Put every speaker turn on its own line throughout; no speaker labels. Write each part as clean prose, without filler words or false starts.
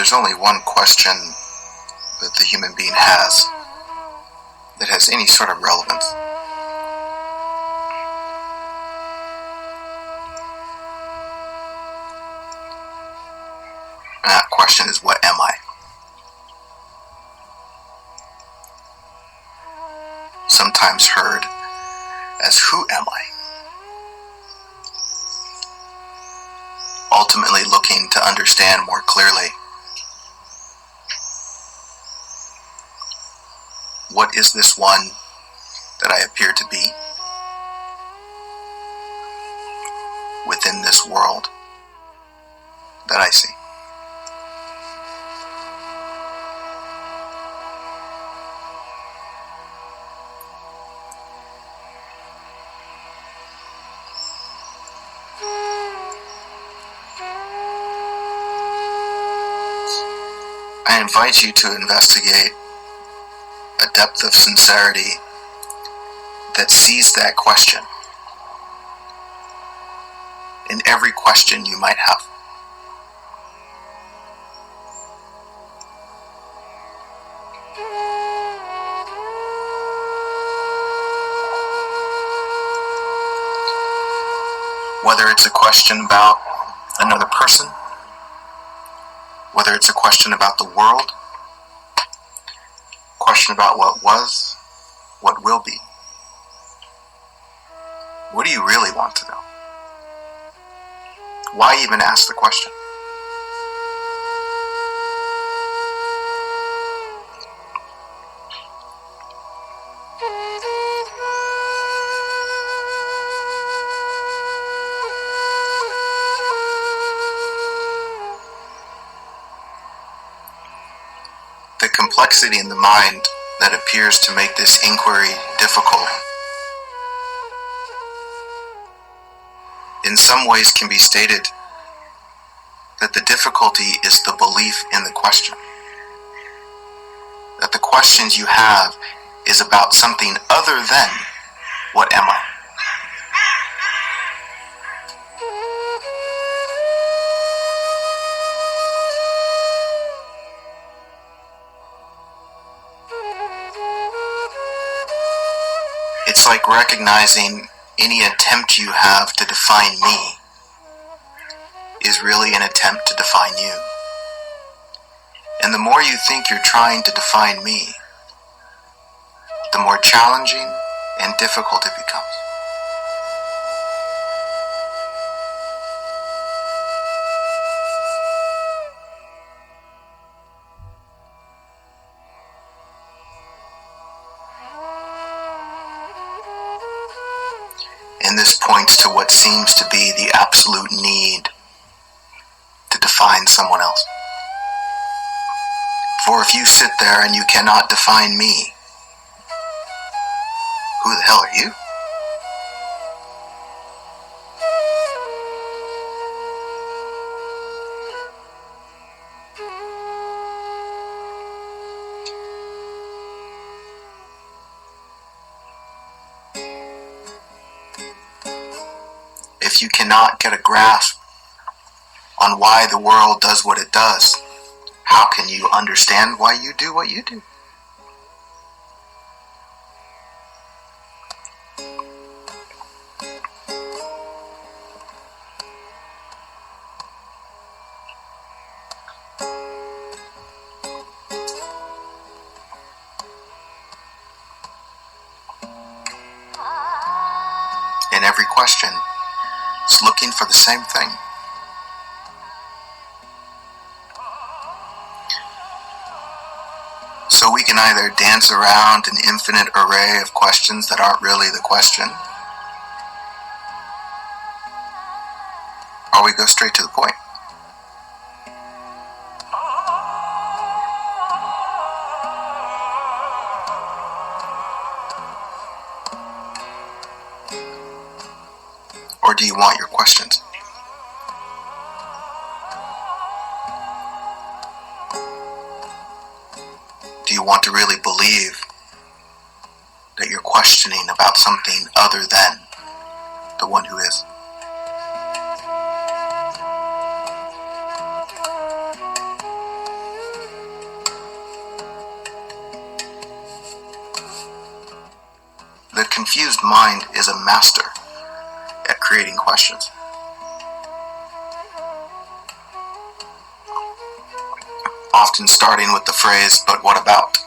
there's only one question that the human being has that has any sort of relevance. And that question is, what am I? Sometimes heard as, who am I? Ultimately looking to understand more clearly, what is this one that I appear to be within this world that I see? I invite you to investigate a depth of sincerity that sees that question in every question you might have. Whether it's a question about another person, whether it's a question about the world, question about what was, what will be. What do you really want to know? Why even ask the question? The complexity in the mind that appears to make this inquiry difficult in some ways can be stated that the difficulty is the belief in the question. That the questions you have is about something other than, what am I? It's like recognizing any attempt you have to define me is really an attempt to define you. And the more you think you're trying to define me, the more challenging and difficult it becomes. And this points to what seems to be the absolute need to define someone else. For if you sit there and you cannot define me, who the hell are you? If you cannot get a grasp on why the world does what it does, how can you understand why you do what you do? In every question, it's looking for the same thing. So we can either dance around an infinite array of questions that aren't really the question, or we go straight to the point. Or do you want your questions? Do you want to really believe that you're questioning about something other than the one who is? The confused mind is a master at creating questions. Often starting with the phrase, "But what about?"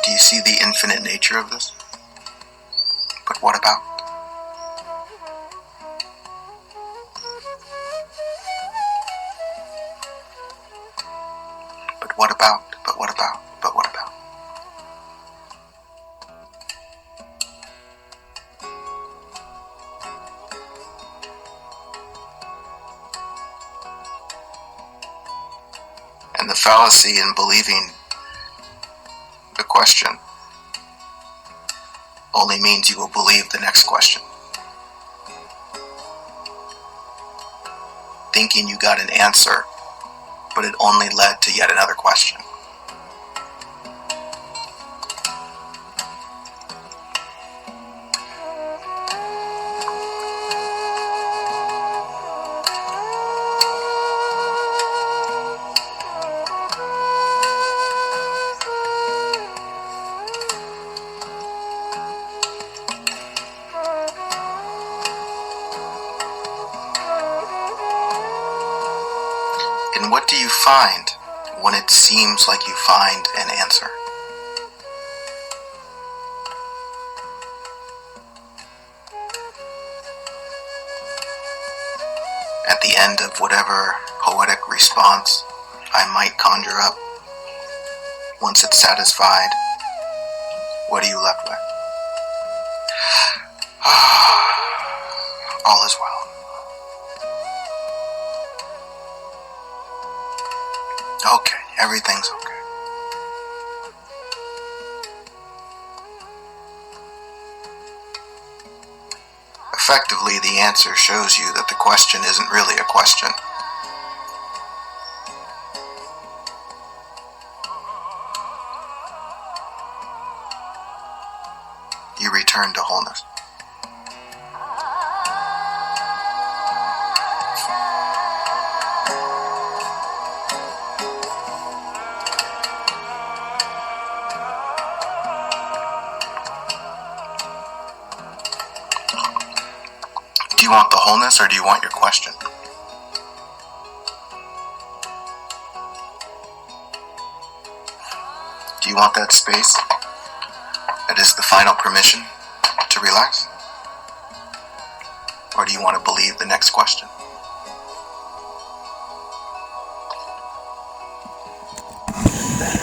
Do you see the infinite nature of this? But what about? But what about? But what about? But what about? And the fallacy in believing the question only means you will believe the next question. Thinking you got an answer, but it only led to yet another question. And what do you find when it seems like you find an answer? At the end of whatever poetic response I might conjure up, once it's satisfied, what are you left with? All is well. Okay, everything's okay. Effectively, the answer shows you that the question isn't really a question. You return to wholeness. Do you want the wholeness or do you want your question? Do you want that space that is the final permission to relax? Or do you want to believe the next question?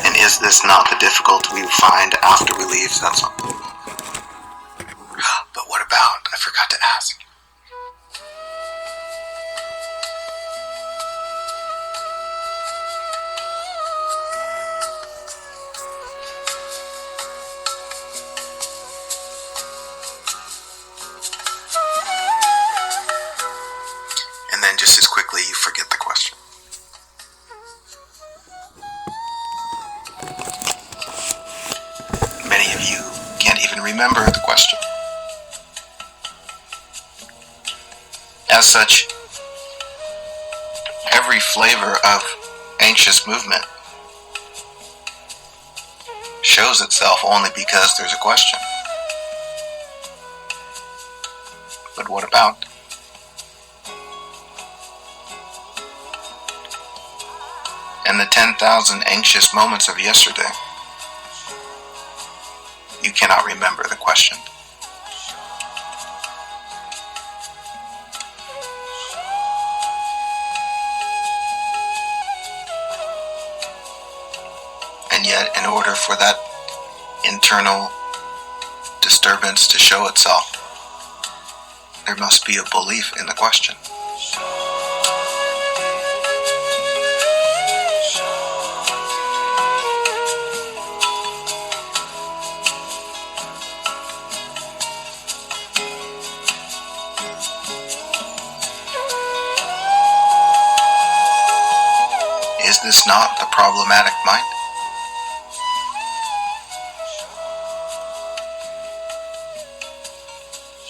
And is this not the difficulty we find after we leave satsang? But what about? I forgot to ask. And then just as quickly you forget the question. Many of you can't even remember the question. As such, every flavor of anxious movement shows itself only because there's a question. But what about? And the 10,000 anxious moments of yesterday, you cannot remember the question. And yet, in order for that internal disturbance to show itself, there must be a belief in the question. Is this not the problematic mind?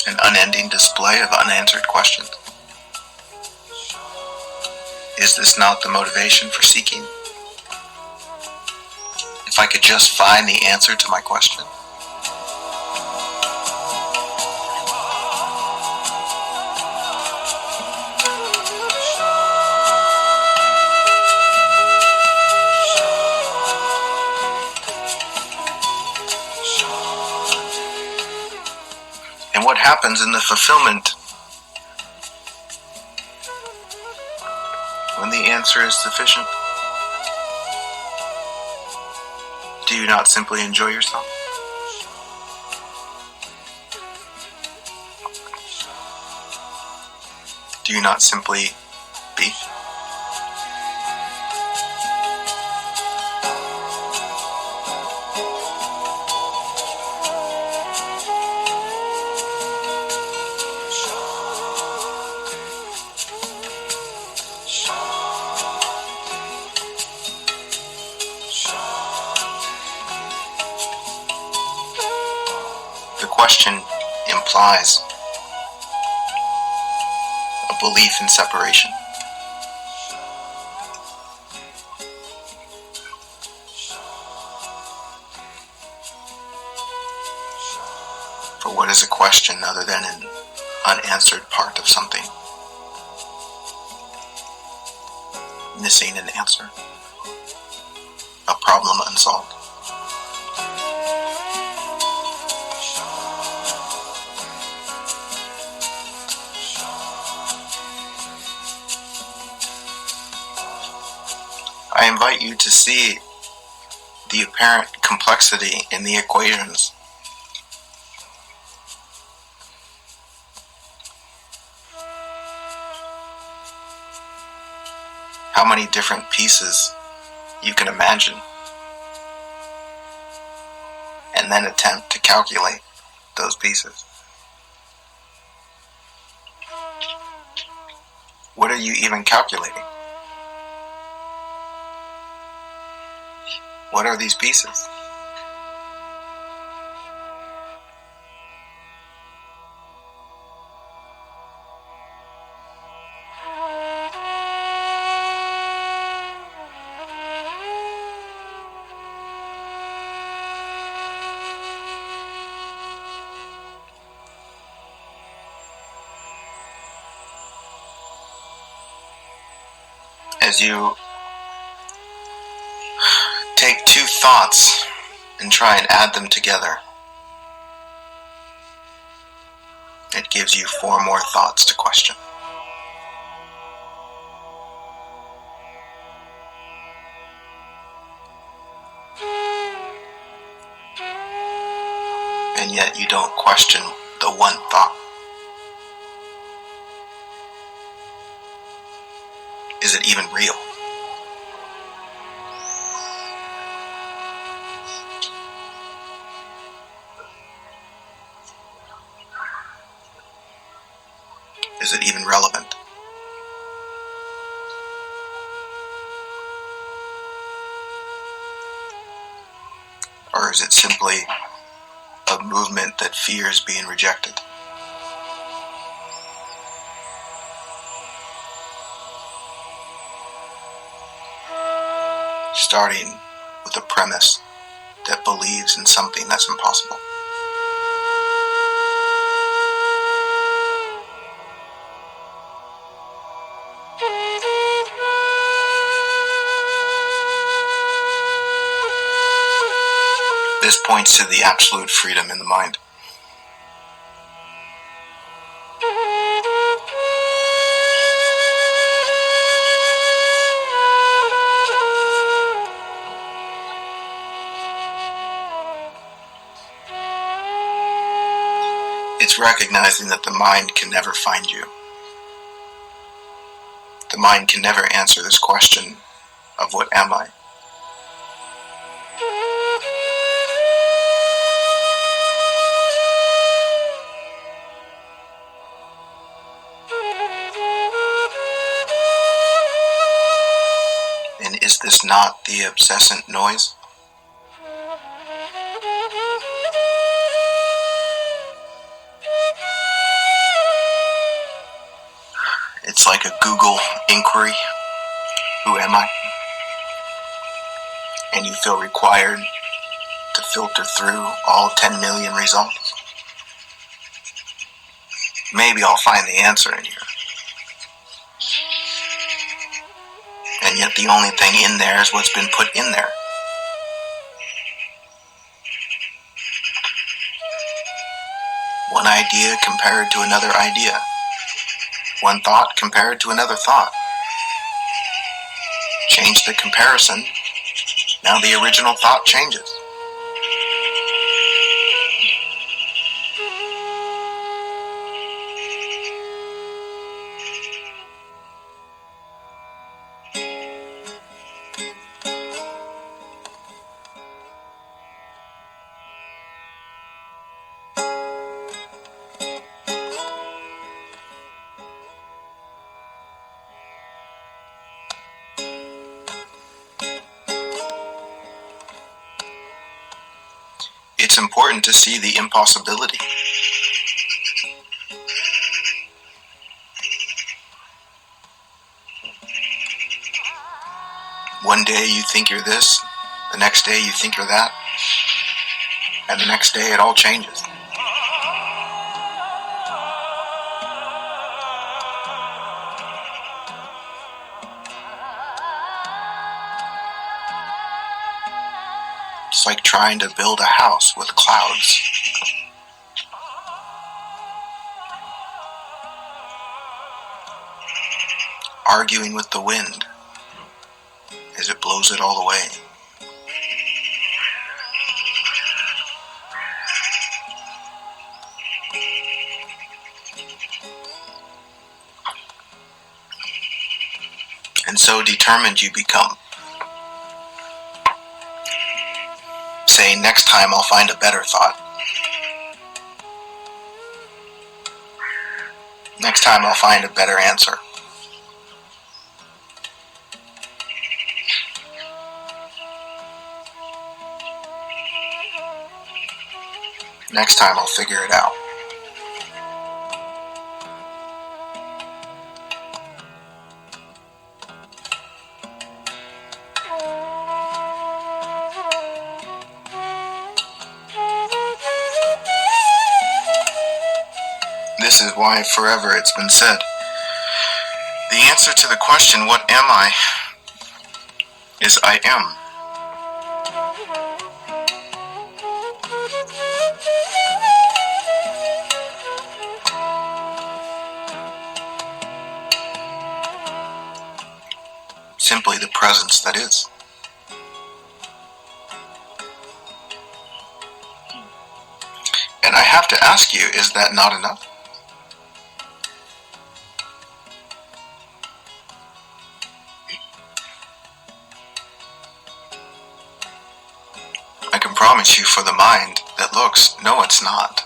An unending display of unanswered questions. Is this not the motivation for seeking? If I could just find the answer to my question. And what happens in the fulfillment when the answer is sufficient? Do you not simply enjoy yourself? Do you not simply be? The question implies a belief in separation. For what is a question other than an unanswered part of something? Missing an answer. A problem unsolved. I invite you to see the apparent complexity in the equations. How many different pieces you can imagine, and then attempt to calculate those pieces. What are you even calculating? What are these pieces? As you take two thoughts and try and add them together, it gives you 4 more thoughts to question. And yet you don't question the one thought. Is it even real? Is it even relevant? Or is it simply a movement that fears being rejected? Starting with a premise that believes in something that's impossible. This points to the absolute freedom in the mind. It's recognizing that the mind can never find you. The mind can never answer this question of what am I? And is this not the obsessant noise? It's like a Google inquiry. Who am I? And you feel required to filter through all 10 million results. Maybe I'll find the answer in here. And yet the only thing in there is what's been put in there. One idea compared to another idea. One thought compared to another thought. Change the comparison. Now the original thought changes. It's important to see the impossibility. One day you think you're this, the next day you think you're that, and the next day it all changes. It's like trying to build a house with clouds. Arguing with the wind as it blows it all away. And so determined you become. Saying, next time I'll find a better thought. Next time I'll find a better answer. Next time I'll figure it out. This is why forever it's been said, the answer to the question, what am I, is I am. Simply the presence that is. And I have to ask you, is that not enough? I can promise you for the mind that looks, no, it's not.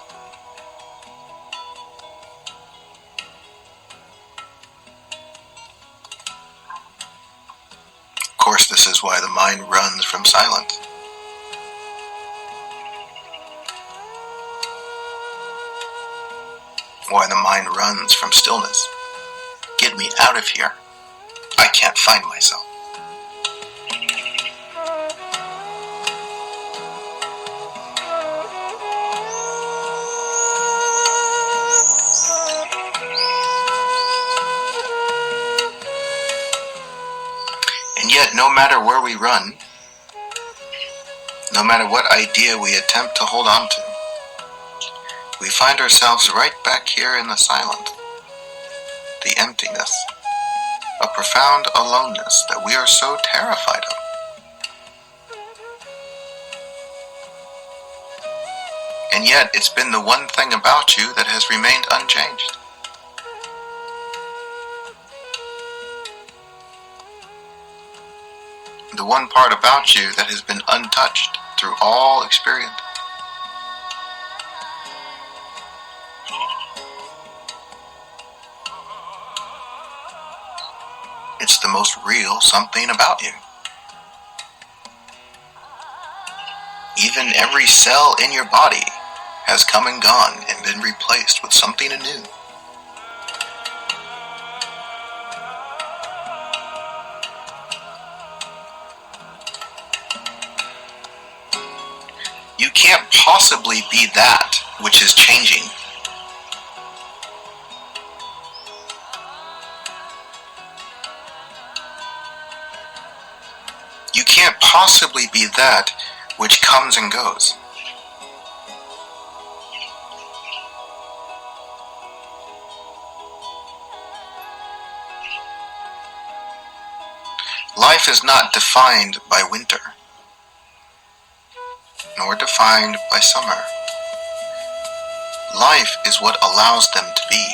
Of course, this is why the mind runs from silence. Why the mind runs from stillness. Get me out of here. I can't find myself. And yet, no matter where we run, no matter what idea we attempt to hold on to, we find ourselves right back here in the silence, the emptiness, a profound aloneness that we are so terrified of. And yet, it's been the one thing about you that has remained unchanged. The one part about you that has been untouched through all experience. It's the most real something about you. Even every cell in your body has come and gone and been replaced with something anew. You can't possibly be that which is changing. You can't possibly be that which comes and goes. Life is not defined by winter, nor defined by summer. Life is what allows them to be.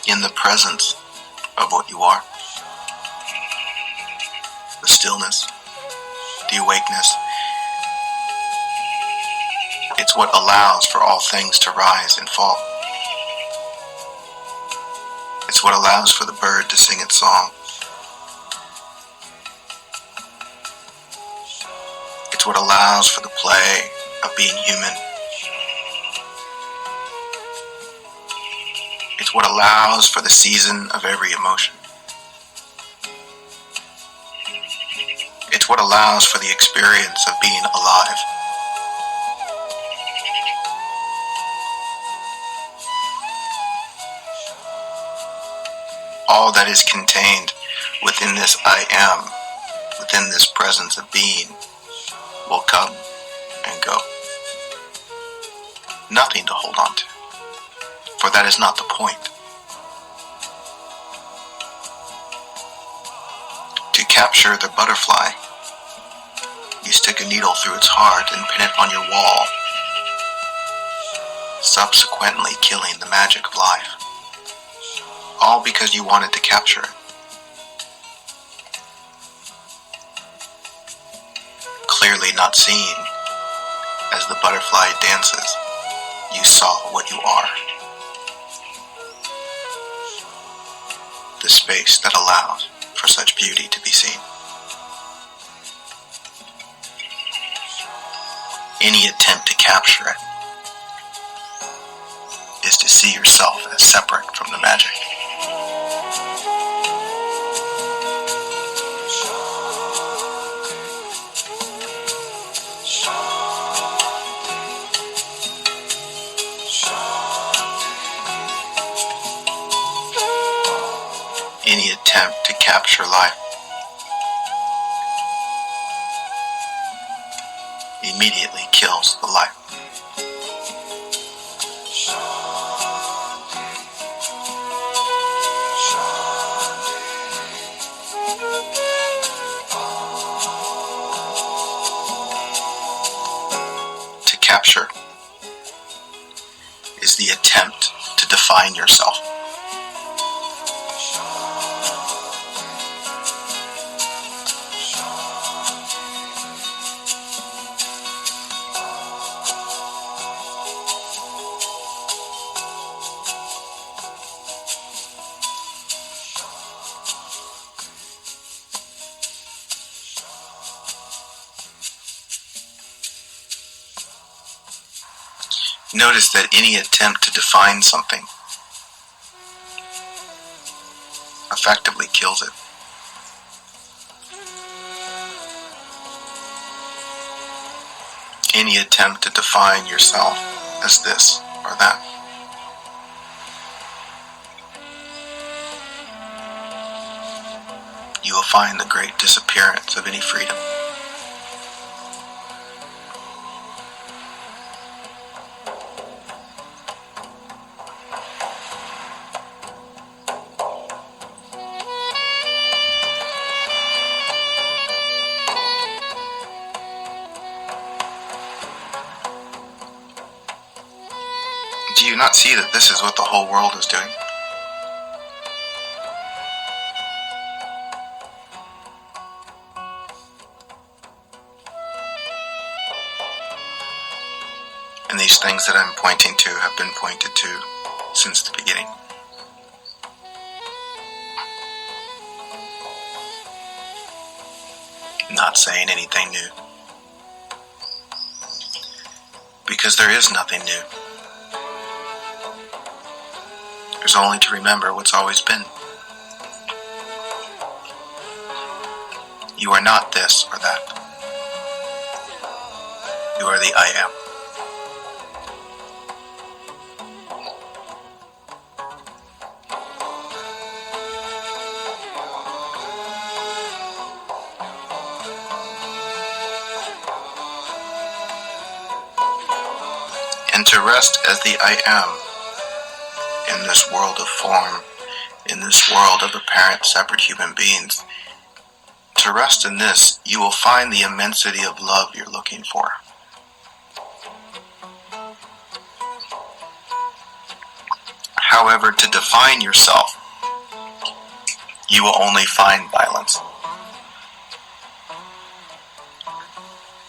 In the presence of what you are, the stillness, the awakeness, it's what allows for all things to rise and fall. It's what allows for the bird to sing its song. It's what allows for the play of being human. It's what allows for the season of every emotion. It's what allows for the experience of being alive. All that is contained within this I am, within this presence of being, will come and go. Nothing to hold on to, for that is not the point. To capture the butterfly, you stick a needle through its heart and pin it on your wall, subsequently killing the magic of life. All because you wanted to capture it. Clearly not seeing, as the butterfly dances, you saw what you are. The space that allows for such beauty to be seen. Any attempt to capture it is to see yourself as separate from the magic. Any attempt to capture life immediately kills the life. To capture is the attempt to define yourself. Notice that any attempt to define something effectively kills it. Any attempt to define yourself as this or that. You will find the great disappearance of any freedom. you not see that this is what the whole world is doing? And these things that I'm pointing to have been pointed to since the beginning. Not saying anything new. Because there is nothing new. There's only to remember what's always been. You are not this or that. You are the I am. And to rest as the I am in this world of form, in this world of apparent separate human beings, to rest in this, you will find the immensity of love you're looking for. However, to define yourself, you will only find violence.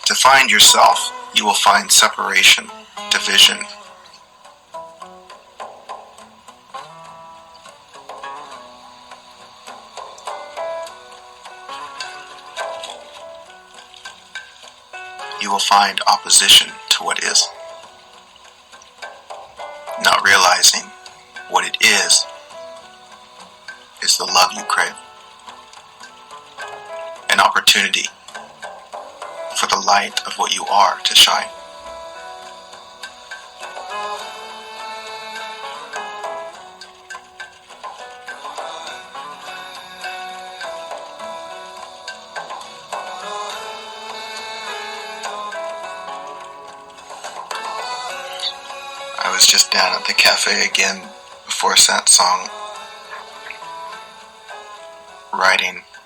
To find yourself, you will find separation, division. You will find opposition to what is. Not realizing what it is the love you crave. An opportunity for the light of what you are to shine. I was just down at the cafe again before Satsang,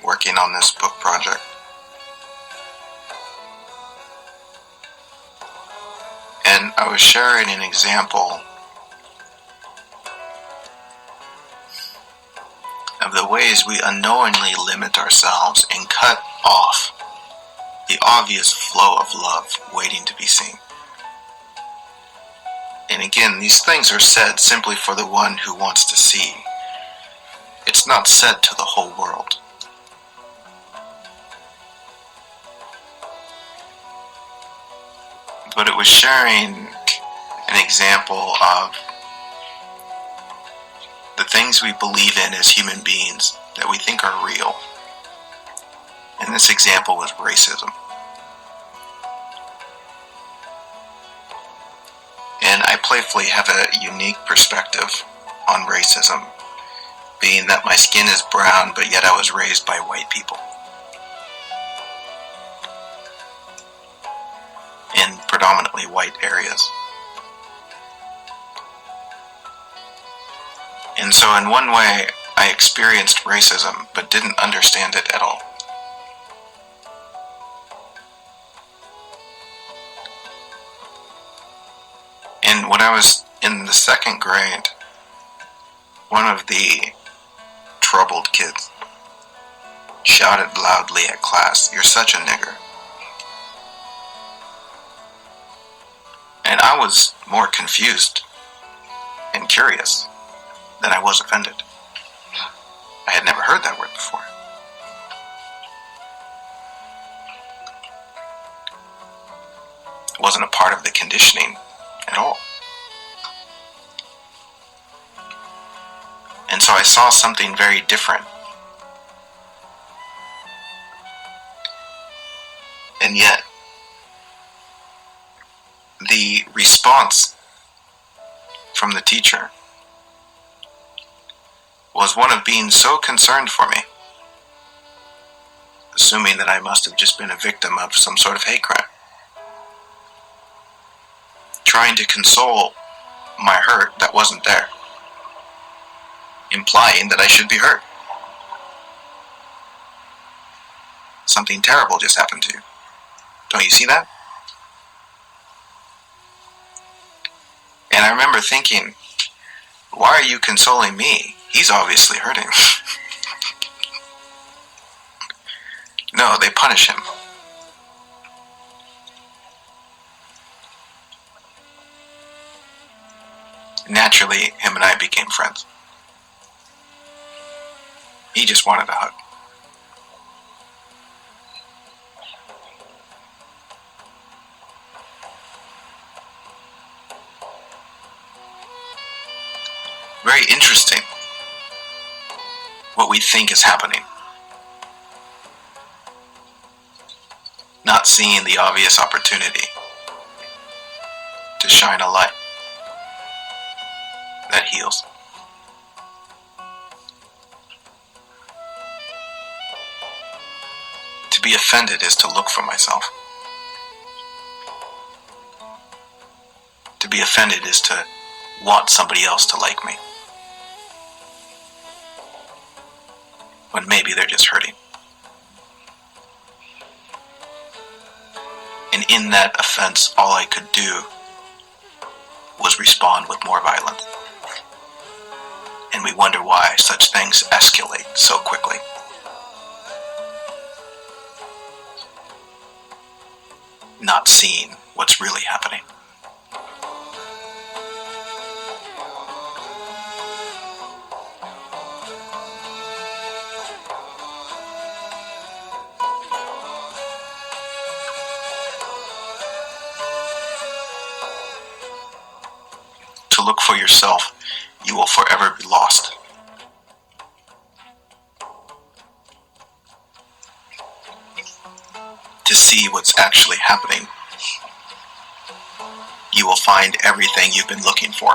working on this book project. And I was sharing an example of the ways we unknowingly limit ourselves and cut off the obvious flow of love waiting to be seen. And again, these things are said simply for the one who wants to see. It's not said to the whole world. But it was sharing an example of the things we believe in as human beings that we think are real. And this example was racism. And I playfully have a unique perspective on racism, being that my skin is brown, but yet I was raised by white people in predominantly white areas. And so in one way, I experienced racism, but didn't understand it at all. And when I was in the second grade, one of the troubled kids shouted loudly at class, "You're such a nigger." And I was more confused and curious than I was offended. I had never heard that word before. It wasn't a part of the conditioning at all. And so I saw something very different. And yet, the response from the teacher was one of being so concerned for me, assuming that I must have just been a victim of some sort of hate crime, trying to console my hurt that wasn't there, implying that I should be hurt. Something terrible just happened to you. Don't you see that? And I remember remember thinking, why are you consoling me? He's obviously hurting. No, they punish him. Naturally, him and I became friends. He just wanted a hug. Very interesting what we think is happening. Not seeing the obvious opportunity to shine a light that heals. To be offended is to look for myself. To be offended is to want somebody else to like me, when maybe they're just hurting. And in that offense, all I could do was respond with more violence. And we wonder why such things escalate so quickly. Not seeing what's really happening. To look for yourself, you will forever be lost. To see what's actually happening, you will find everything you've been looking for.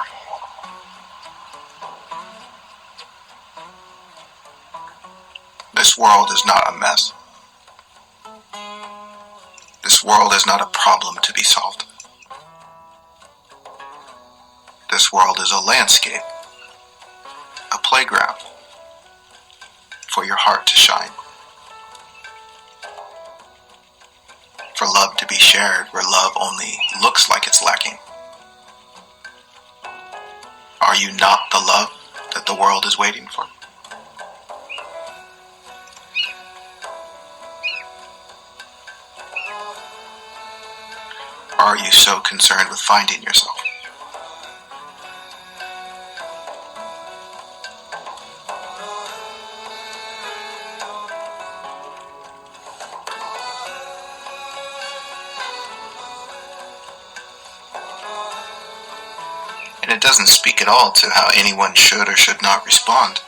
This world is not a mess. This world is not a problem to be solved. This world is a landscape, a playground for your heart to shine. For love to be shared where love only looks like it's lacking. Are you not the love that the world is waiting for? Or are you so concerned with finding yourself? And it doesn't speak at all to how anyone should or should not respond.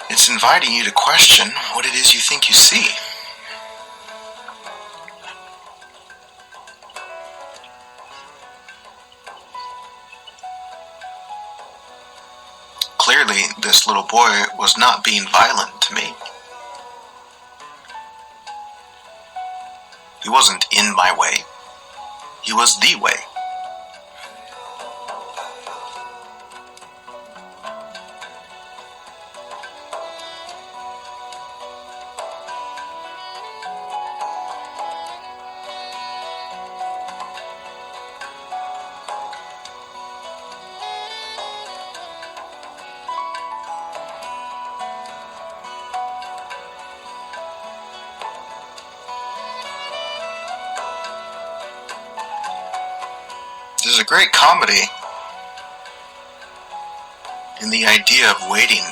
It's inviting you to question what it is you think you see. Clearly, this little boy was not being violent to me. He wasn't in my way. He was the way. There's a great comedy in the idea of waiting.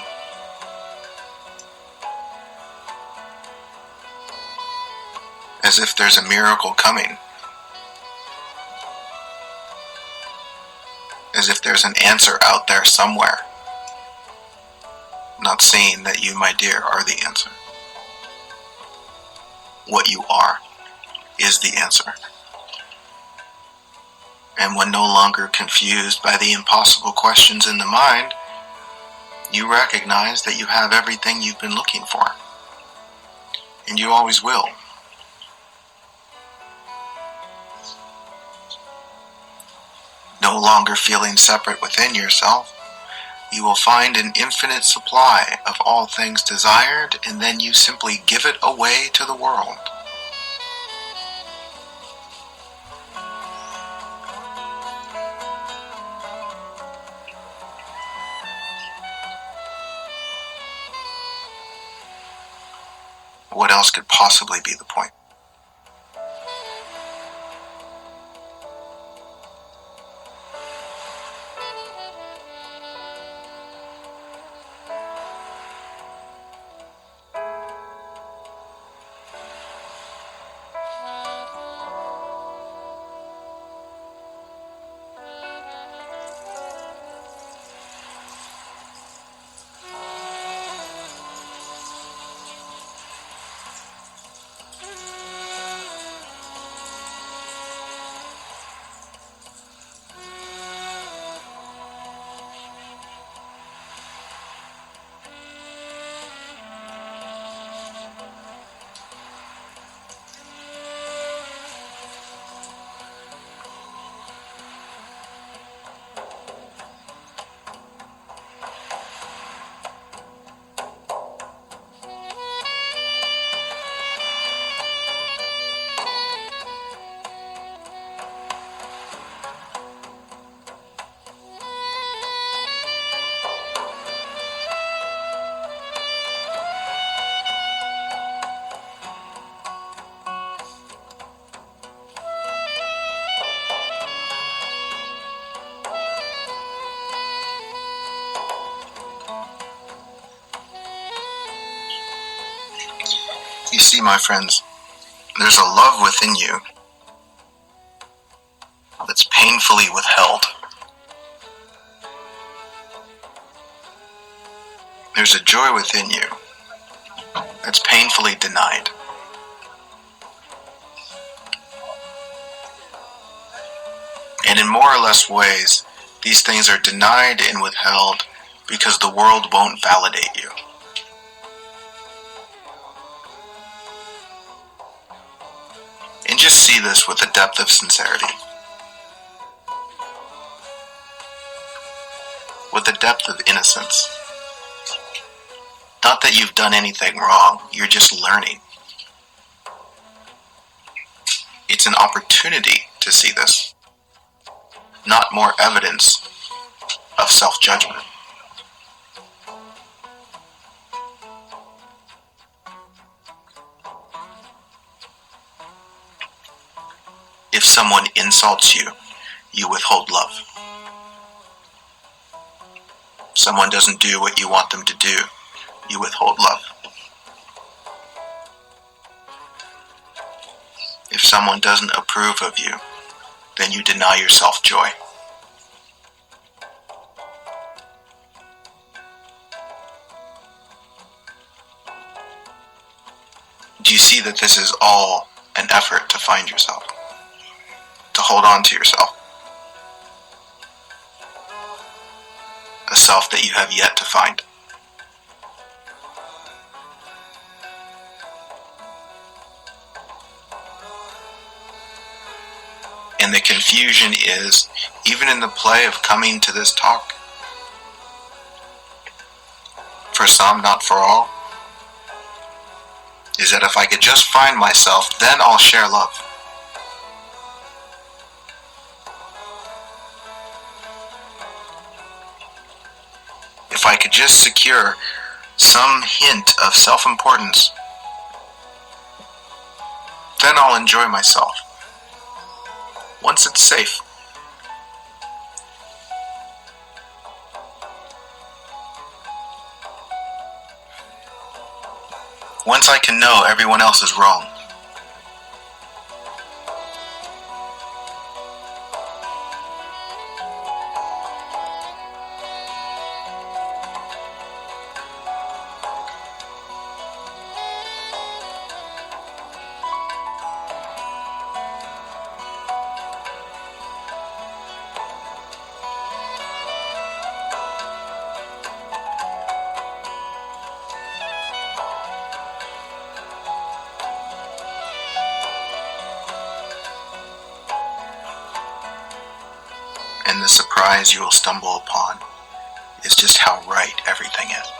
As if there's a miracle coming. As if there's an answer out there somewhere. Not seeing that you, my dear, are the answer. What you are is the answer. And when no longer confused by the impossible questions in the mind, you recognize that you have everything you've been looking for. And you always will. No longer feeling separate within yourself, you will find an infinite supply of all things desired, and then you simply give it away to the world. what else could possibly be the point? You see, my friends, there's a love within you that's painfully withheld. There's a joy within you that's painfully denied. And in more or less ways, these things are denied and withheld because the world won't validate you. And just see this with a depth of sincerity. With a depth of innocence. Not that you've done anything wrong, you're just learning. It's an opportunity to see this, not more evidence of self-judgment. If someone insults you, you withhold love. Someone doesn't do what you want them to do, you withhold love. If someone doesn't approve of you, then you deny yourself joy. Do you see that this is all an effort to find yourself? To hold on to yourself? A self that you have yet to find. And the confusion is, even in the play of coming to this talk, for some, not for all, is that if I could just find myself, then I'll share love. If I could just secure some hint of self-importance, then I'll enjoy myself. Once it's safe. Once I can know everyone else is wrong. And the surprise you will stumble upon is just how right everything is.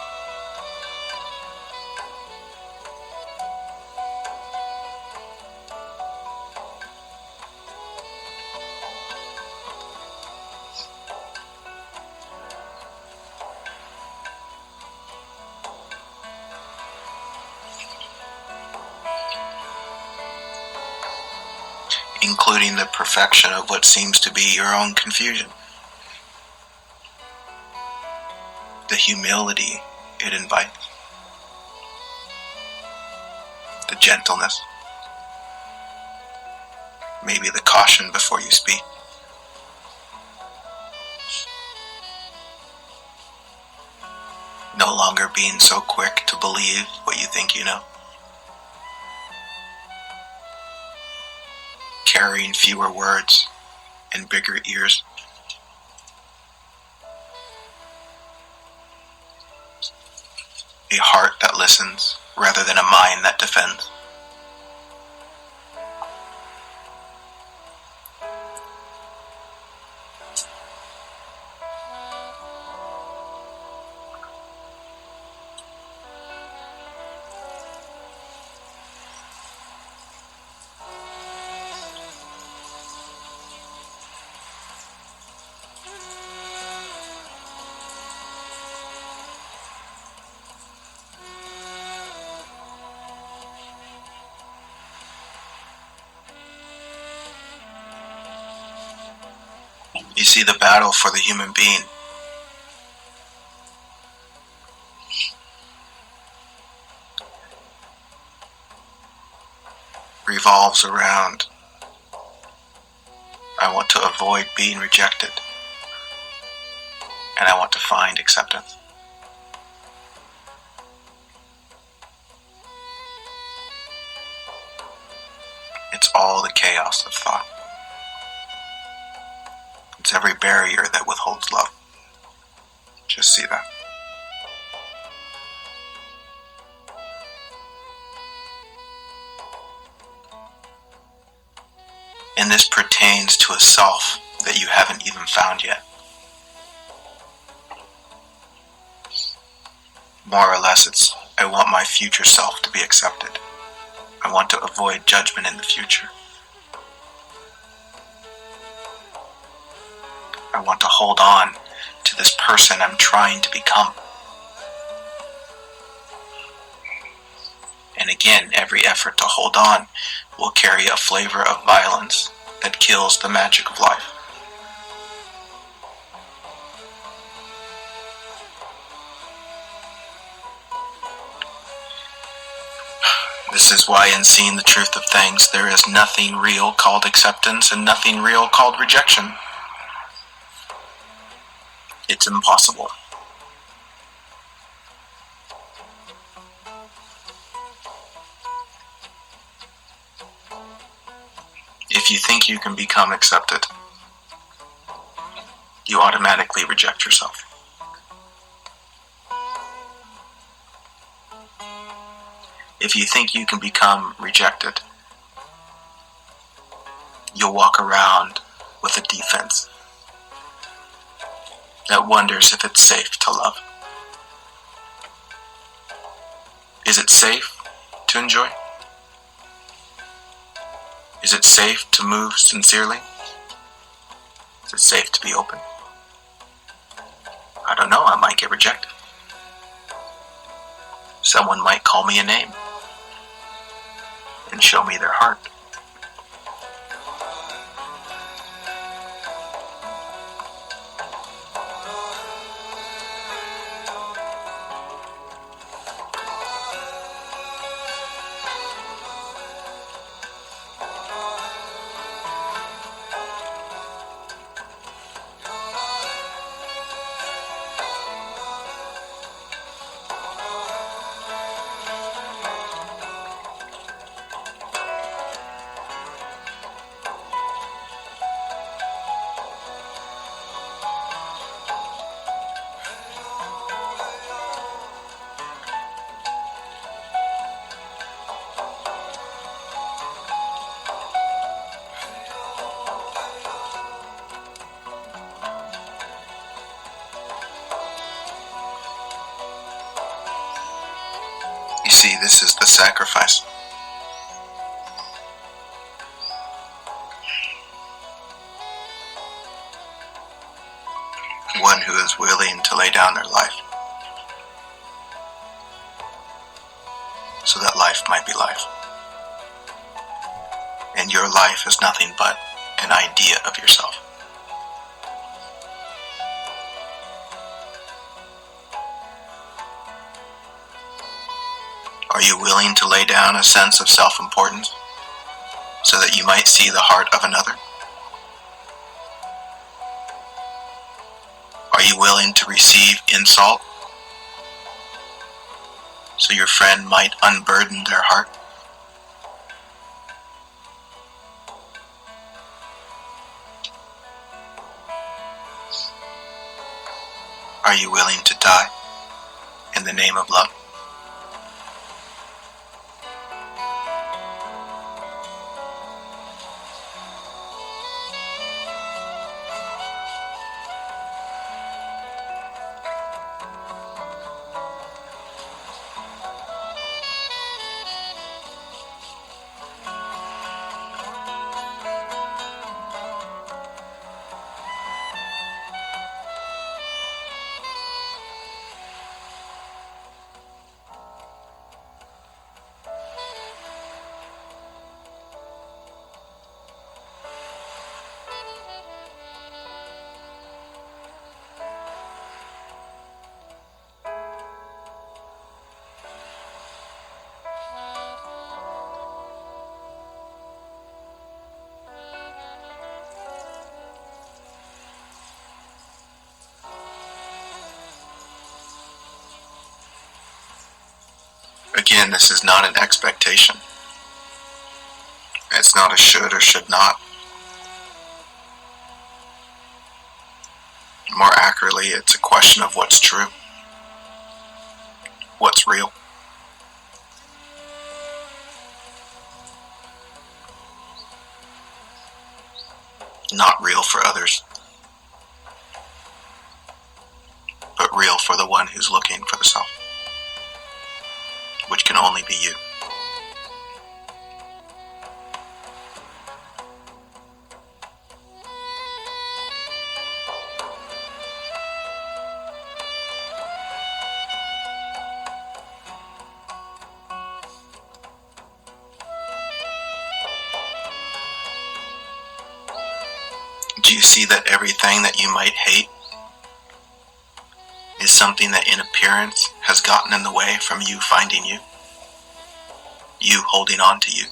including the perfection of what seems to be your own confusion. The humility it invites, the gentleness, maybe the caution before you speak. No longer being so quick to believe what you think you know. Carrying fewer words and bigger ears. A heart that listens rather than a mind that defends. You see, the battle for the human being revolves around, I want to avoid being rejected, and I want to find acceptance. It's all the chaos of thought. It's every barrier that withholds love. Just see that. And this pertains to a self that you haven't even found yet. More or less, it's, I want my future self to be accepted. I want to avoid judgment in the future. I want to hold on to this person I'm trying to become. And again, every effort to hold on will carry a flavor of violence that kills the magic of life. This is why in seeing the truth of things, there is nothing real called acceptance and nothing real called rejection. It's impossible. If you think you can become accepted, you automatically reject yourself. If you think you can become rejected, you'll walk around with a defense that wonders if it's safe to love. Is it safe to enjoy? Is it safe to move sincerely? Is it safe to be open? I don't know, I might get rejected. Someone might call me a name and show me their heart. You see, this is the sacrifice. One who is willing to lay down their life so that life might be life. and your life is nothing but an idea of yourself. Are you willing to lay down a sense of self-importance so that you might see the heart of another? Are you willing to receive insult so your friend might unburden their heart? Are you willing to die in the name of love? Again, this is not an expectation. It's not a should or should not. More accurately, it's a question of what's true, what's real. Not real for others, but real for the one who's looking for the self, which can only be you. Do you see that everything that you might hate is something that in appearance has gotten in the way from you finding you? You holding on to you.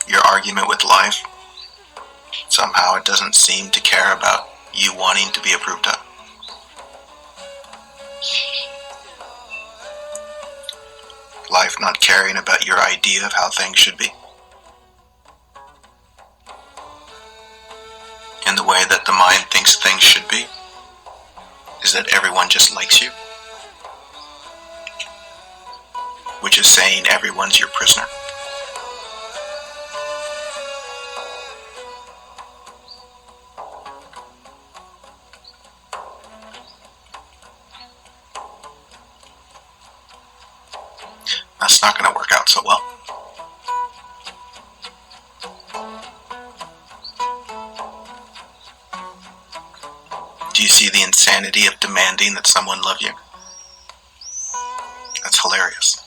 Your argument with life, somehow it doesn't seem to care about you wanting to be approved of. Life not caring about your idea of how things should be. And the way that the mind thinks things should be is that everyone just likes you, which is saying everyone's your prisoner. That's not going to work out so well. Do you see the insanity of demanding that someone love you? That's hilarious.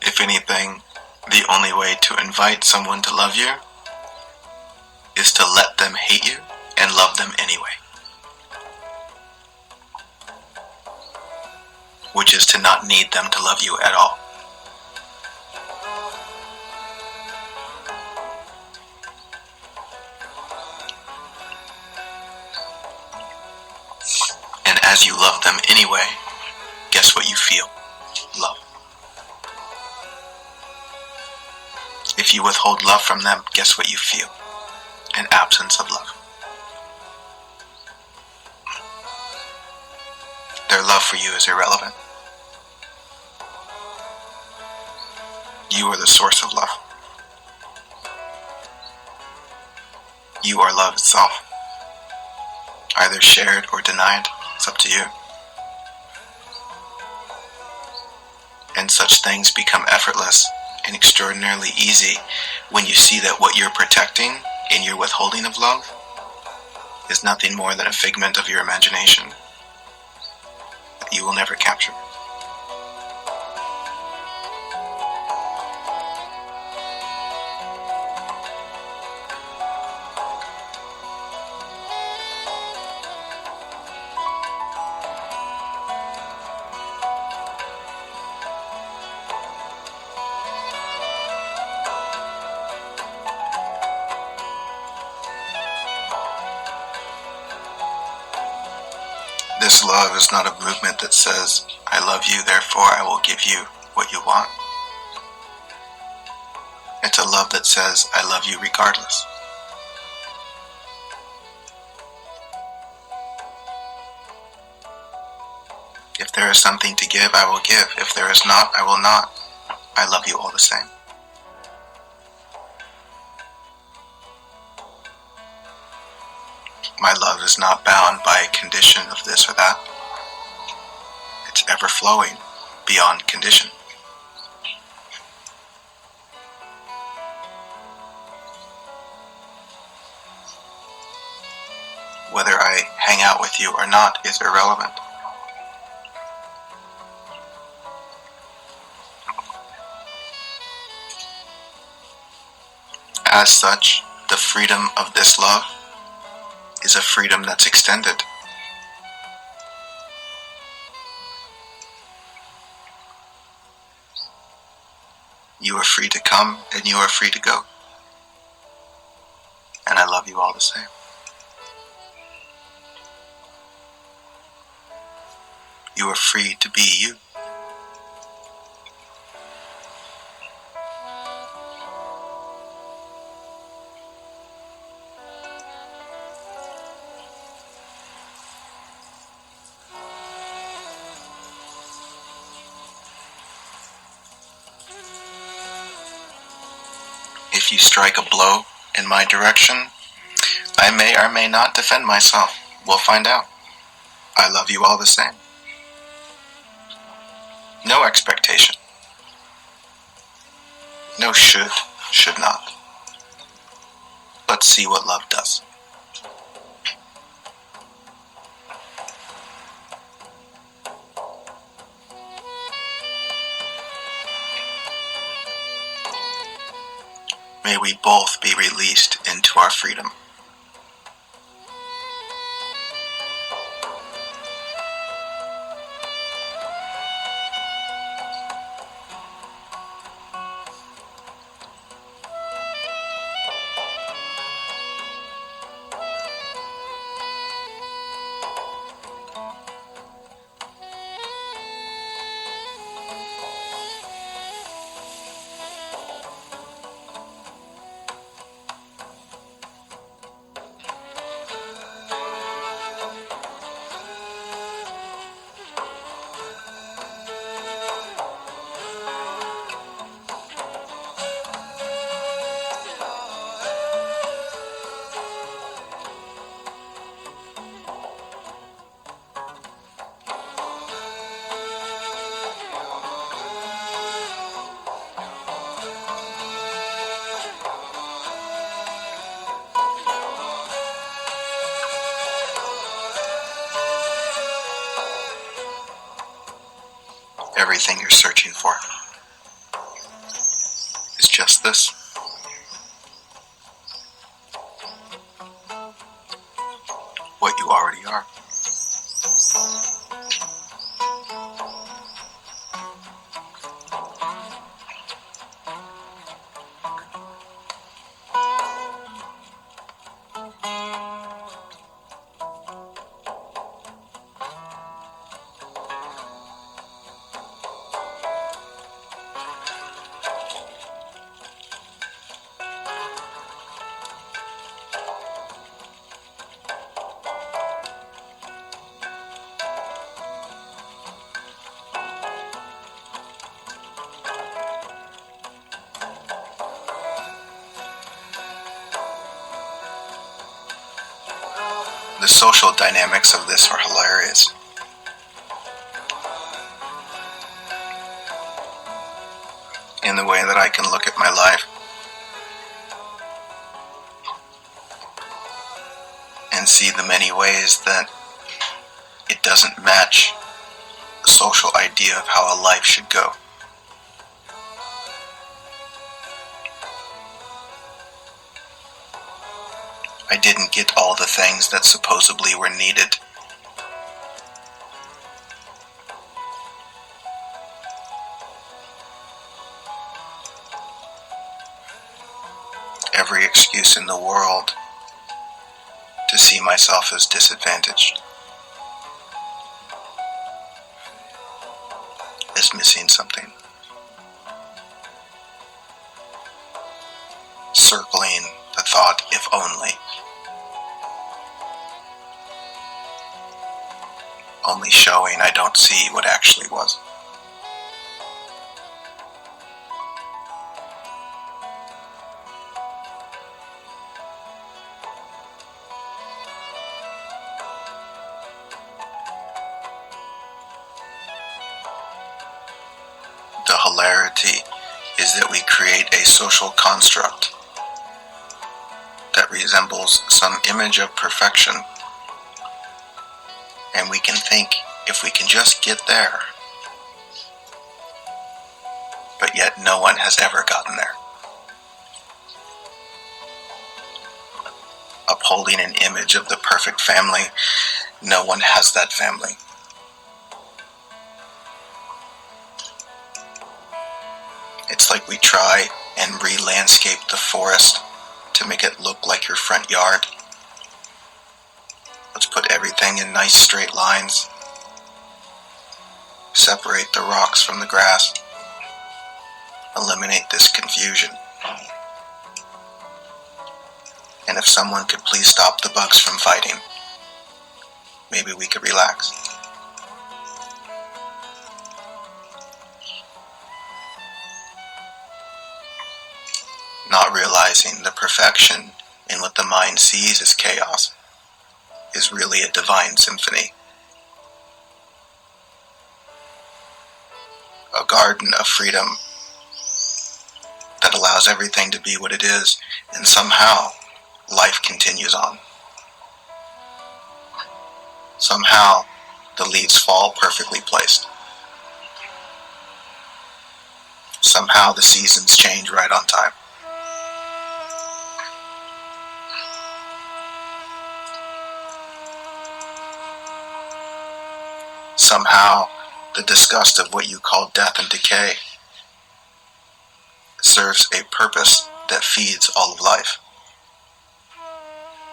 If anything, the only way to invite someone to love you is to let them hate you and love them anyway. Which is to not need them to love you at all. And as you love them anyway, guess what you feel? Love. If you withhold love from them, guess what you feel? An absence of love. Their love for you is irrelevant. You are the source of love. You are love itself. Either shared or denied, it's up to you. Such things become effortless and extraordinarily easy when you see that what you're protecting in your withholding of love is nothing more than a figment of your imagination that you will never capture. This love is not a movement that says, I love you, therefore I will give you what you want. It's a love that says, I love you regardless. If there is something to give, I will give. If there is not, I will not. I love you all the same. My love is not bound by a condition of this or that. It's ever flowing beyond condition. Whether I hang out with you or not is irrelevant. As such, the freedom of this love is a freedom that's extended. You are free to come and you are free to go. And I love you all the same. You are free to be you. If you strike a blow in my direction, I may or may not defend myself. We'll find out. I love you all the same. No expectation. No should not. Let's see what love does. May we both be released into our freedom. Everything you're searching for is just this. What you already are. The social dynamics of this are hilarious. in the way that I can look at my life and see the many ways that it doesn't match the social idea of how a life should go. I didn't get all the things that supposedly were needed. Every excuse in the world to see myself as disadvantaged, as missing something. Circling the thought, if only. Only showing I don't see what actually was. The hilarity is that we create a social construct that resembles some image of perfection, and we can think if we can just get there, but yet no one has ever gotten there. Upholding an image of the perfect family, no one has that family. It's like we try and re-landscape the forest to make it look like your front yard. Let's put everything in nice straight lines. Separate the rocks from the grass. Eliminate this confusion. And if someone could please stop the bugs from fighting, maybe we could relax. Not realizing the perfection in what the mind sees as chaos is really a divine symphony. A garden of freedom that allows everything to be what it is, and somehow life continues on. Somehow the leaves fall perfectly placed. Somehow the seasons change right on time. Somehow, the disgust of what you call death and decay serves a purpose that feeds all of life.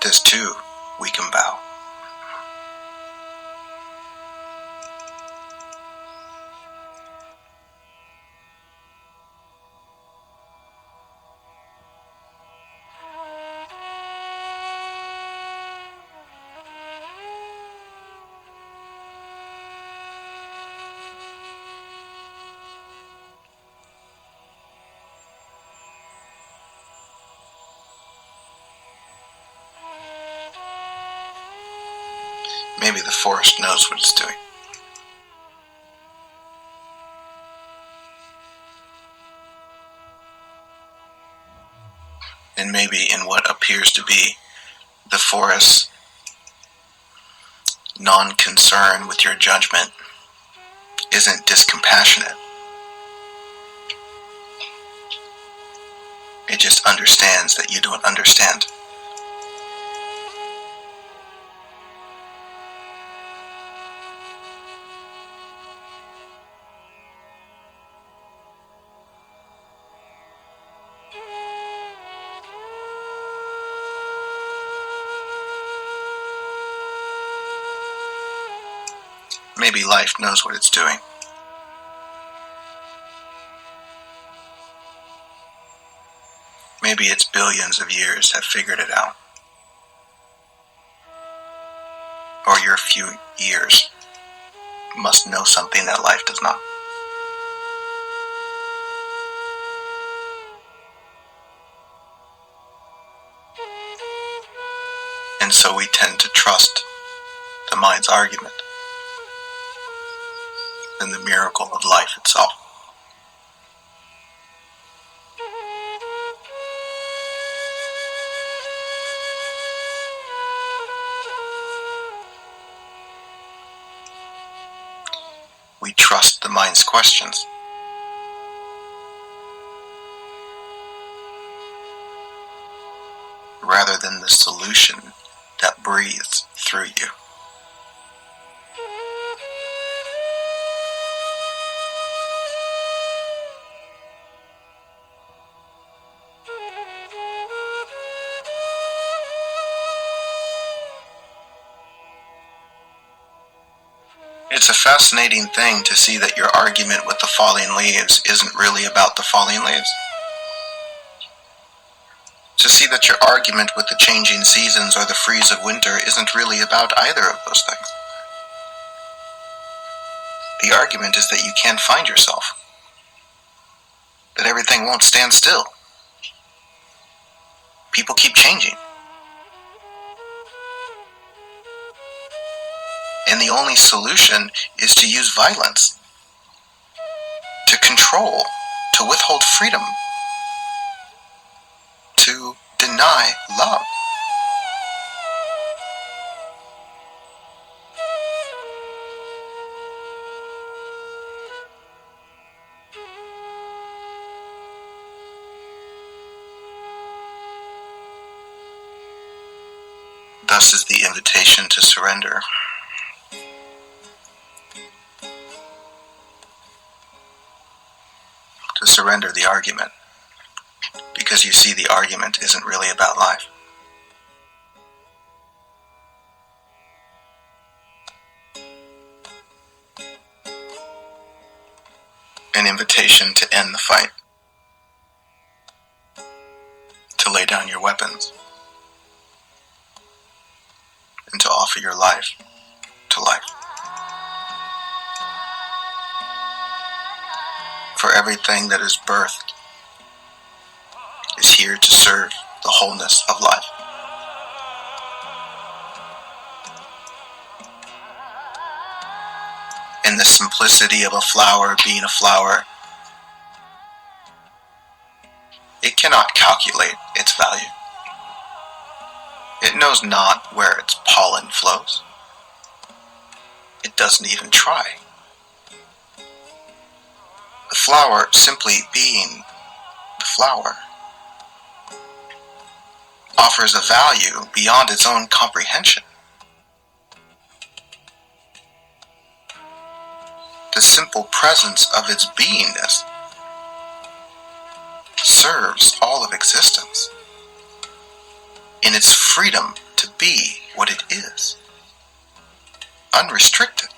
This too, we can bow. Maybe the forest knows what it's doing. And maybe in what appears to be the forest's non-concern with your judgment isn't discompassionate. It just understands that you don't understand. Maybe life knows what it's doing. Maybe its billions of years have figured it out. Or your few years must know something that life does not. And so we tend to trust the mind's argument than the miracle of life itself. trust the mind's questions. Rather than the solution that breathes through you. It's a fascinating thing to see that your argument with the falling leaves isn't really about the falling leaves. To see that your argument with the changing seasons or the freeze of winter isn't really about either of those things. The argument is that you can't find yourself. That everything won't stand still. People keep changing. And the only solution is to use violence, to control, to withhold freedom, to deny love. Thus is the invitation to surrender. To surrender the argument, because you see the argument isn't really about life. An invitation to end the fight, to lay down your weapons, and to offer your life to life. For everything that is birthed is here to serve the wholeness of life. In the simplicity of a flower being a flower, it cannot calculate its value. It knows not where its pollen flows. It doesn't even try. The flower simply being the flower offers a value beyond its own comprehension. The simple presence of its beingness serves all of existence in its freedom to be what it is, unrestricted,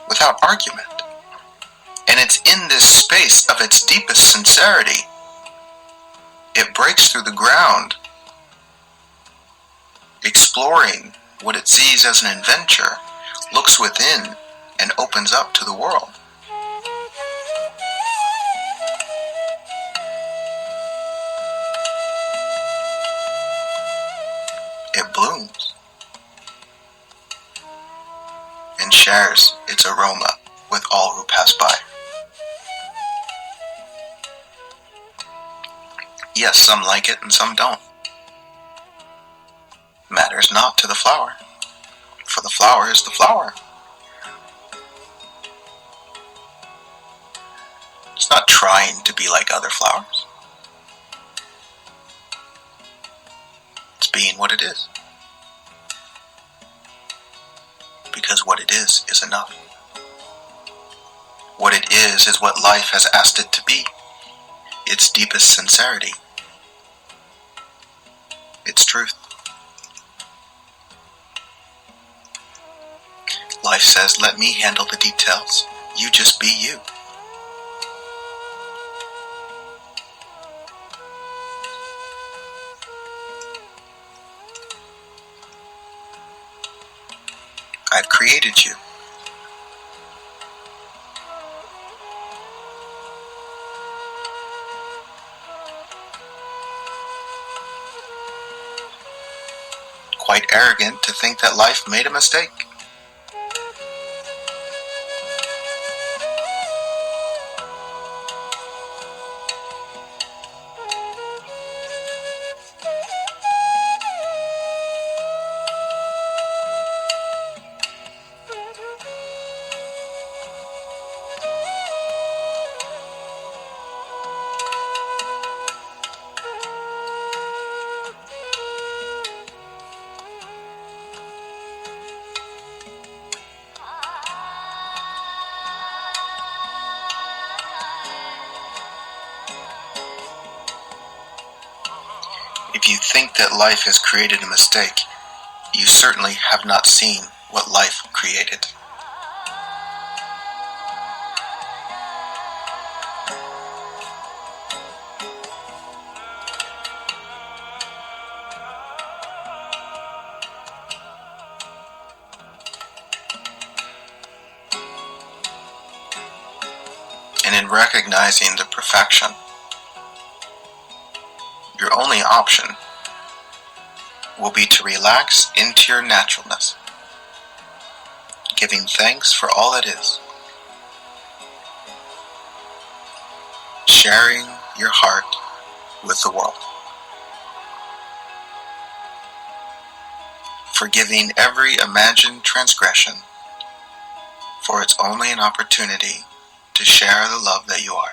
without argument. And it's in this space of its deepest sincerity, it breaks through the ground, exploring what it sees as an adventure, looks within, and opens up to the world. It blooms and shares its aroma with all who pass by. Yes, some like it and some don't. Matters not to the flower, for the flower is the flower. It's not trying to be like other flowers. It's being what it is. Because what it is enough. What it is what life has asked it to be. Its deepest sincerity. Its truth. Life says, let me handle the details. You just be you. I've created you. Quite arrogant to think that life made a mistake. If you think that life has created a mistake, you certainly have not seen what life created. And in recognizing the perfection, your only option will be to relax into your naturalness, giving thanks for all that is, sharing your heart with the world, forgiving every imagined transgression, for it's only an opportunity to share the love that you are.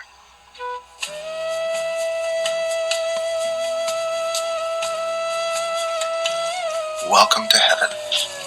Welcome to heaven.